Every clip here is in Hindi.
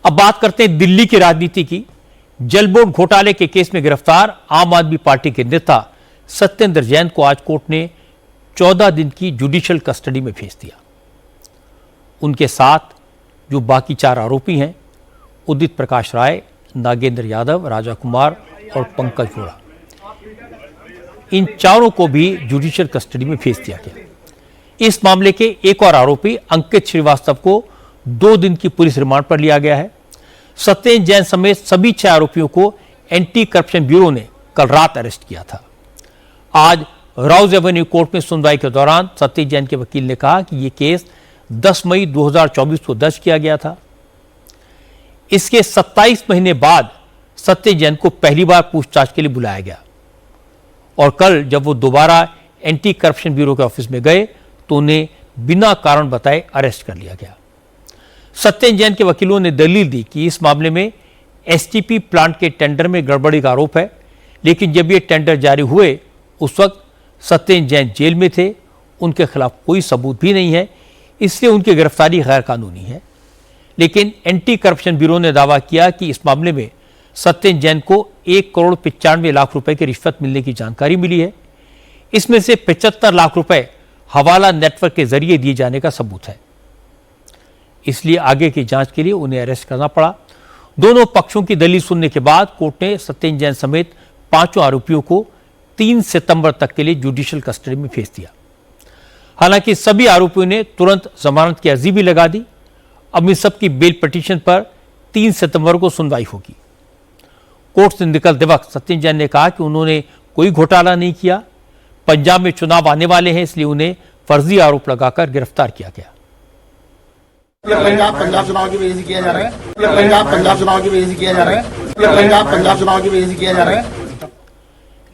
अब बात करते हैं दिल्ली की राजनीति की। जल बोर्ड घोटाले के केस में गिरफ्तार आम आदमी पार्टी के नेता सत्येंद्र जैन को आज कोर्ट ने 14 दिन की जुडिशियल कस्टडी में भेज दिया। उनके साथ जो बाकी 4 आरोपी हैं, उदित प्रकाश राय, नागेंद्र यादव, राजा कुमार और पंकज वोरा, इन चारों को भी जुडिशियल कस्टडी में भेज दिया गया। इस मामले के एक और आरोपी अंकित श्रीवास्तव को 2 दिन की पुलिस रिमांड पर लिया गया है। सत्येंद्र जैन समेत सभी 6 आरोपियों को एंटी करप्शन ब्यूरो ने कल रात अरेस्ट किया था। आज राउज एवेन्यू कोर्ट में सुनवाई के दौरान सत्येंद्र जैन के वकील ने कहा कि यह केस 10 मई 2024 को दर्ज किया गया था। इसके 27 महीने बाद सत्येंद्र जैन को पहली बार पूछताछ के लिए बुलाया गया और कल जब वो दोबारा एंटी करप्शन ब्यूरो के ऑफिस में गए तो उन्हें बिना कारण बताए अरेस्ट कर लिया गया। सत्येंद्र जैन के वकीलों ने दलील दी कि इस मामले में एसटीपी प्लांट के टेंडर में गड़बड़ी का आरोप है, लेकिन जब ये टेंडर जारी हुए उस वक्त सत्येंद्र जैन जेल में थे, उनके खिलाफ कोई सबूत भी नहीं है, इसलिए उनकी गिरफ्तारी गैर कानूनी है। लेकिन एंटी करप्शन ब्यूरो ने दावा किया कि इस मामले में सत्येंद्र जैन को 1,95,00,000 रुपए की रिश्वत मिलने की जानकारी मिली है। इसमें से 75 लाख रुपए हवाला नेटवर्क के जरिए दिए जाने का सबूत है। इसलिए आगे की जांच के लिए उन्हें अरेस्ट करना पड़ा। दोनों पक्षों की दलील सुनने के बाद कोर्ट ने सत्येंद्र जैन समेत 5 आरोपियों को 3 सितंबर तक के लिए जुडिशियल कस्टडी में भेज दिया। हालांकि सभी आरोपियों ने तुरंत जमानत की अर्जी भी लगा दी। अब इन सब की बेल पिटीशन पर 3 सितंबर को सुनवाई होगी। कोर्ट से निकलते वक्त सत्येंद्र जैन ने कहा कि उन्होंने कोई घोटाला नहीं किया। पंजाब में चुनाव आने वाले हैं, इसलिए उन्हें फर्जी आरोप लगाकर गिरफ्तार किया गया। पंजाब चुनाव की वजह से किया जा रहा है। पंजाब चुनाव की वजह से किया जा रहा है। पंजाब चुनाव की वजह से किया जा रहा है।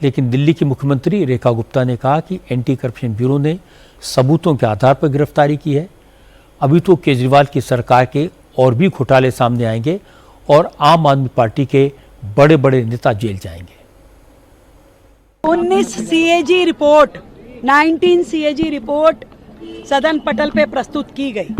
लेकिन दिल्ली की मुख्यमंत्री रेखा गुप्ता ने कहा कि एंटी करप्शन ब्यूरो ने सबूतों के आधार पर गिरफ्तारी की है। अभी तो केजरीवाल की सरकार के और भी घोटाले सामने आएंगे और आम आदमी पार्टी के बड़े बड़े नेता जेल जाएंगे। 19 सीएजी रिपोर्ट, 19 सीएजी रिपोर्ट सदन पटल पे प्रस्तुत की गई,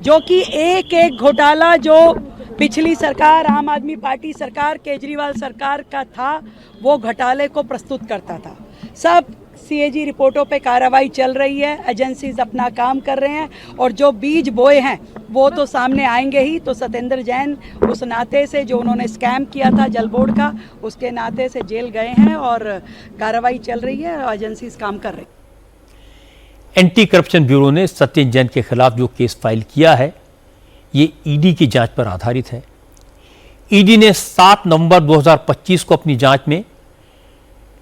जो कि एक एक घोटाला जो पिछली सरकार, आम आदमी पार्टी सरकार, केजरीवाल सरकार का था, वो घोटाले को प्रस्तुत करता था। सब सीएजी रिपोर्टों पे कार्रवाई चल रही है, एजेंसीज अपना काम कर रहे हैं और जो बीज बोए हैं वो तो सामने आएंगे ही। तो सत्येंद्र जैन उस नाते से, जो उन्होंने स्कैम किया था जल बोर्ड का, उसके नाते से जेल गए हैं और कार्रवाई चल रही है और एजेंसीज काम कर रही है। एंटी करप्शन ब्यूरो ने सत्येंद्र जैन के खिलाफ जो केस फाइल किया है, ये ईडी की जांच पर आधारित है। ईडी ने 7 नवंबर 2025 को अपनी जांच में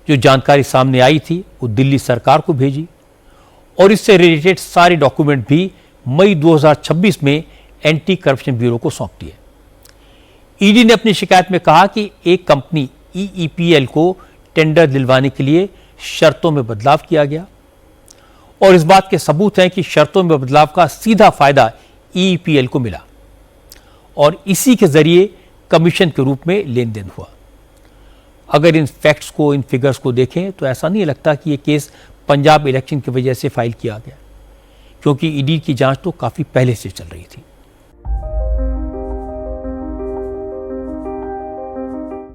जो जानकारी सामने आई थी वो दिल्ली सरकार को भेजी और इससे रिलेटेड सारे डॉक्यूमेंट भी मई 2026 में एंटी करप्शन ब्यूरो को सौंप दिए। ईडी ने अपनी शिकायत में कहा कि एक कंपनी ईईपीएल को टेंडर दिलवाने के लिए शर्तों में बदलाव किया गया और इस बात के सबूत हैं कि शर्तों में बदलाव का सीधा फायदा ईईपीएल को मिला और इसी के जरिए कमीशन के रूप में लेन देन हुआ। अगर इन फैक्ट्स को, इन फिगर्स को देखें तो ऐसा नहीं लगता कि यह केस पंजाब इलेक्शन की वजह से फाइल किया गया, क्योंकि ईडी की जांच तो काफी पहले से चल रही थी।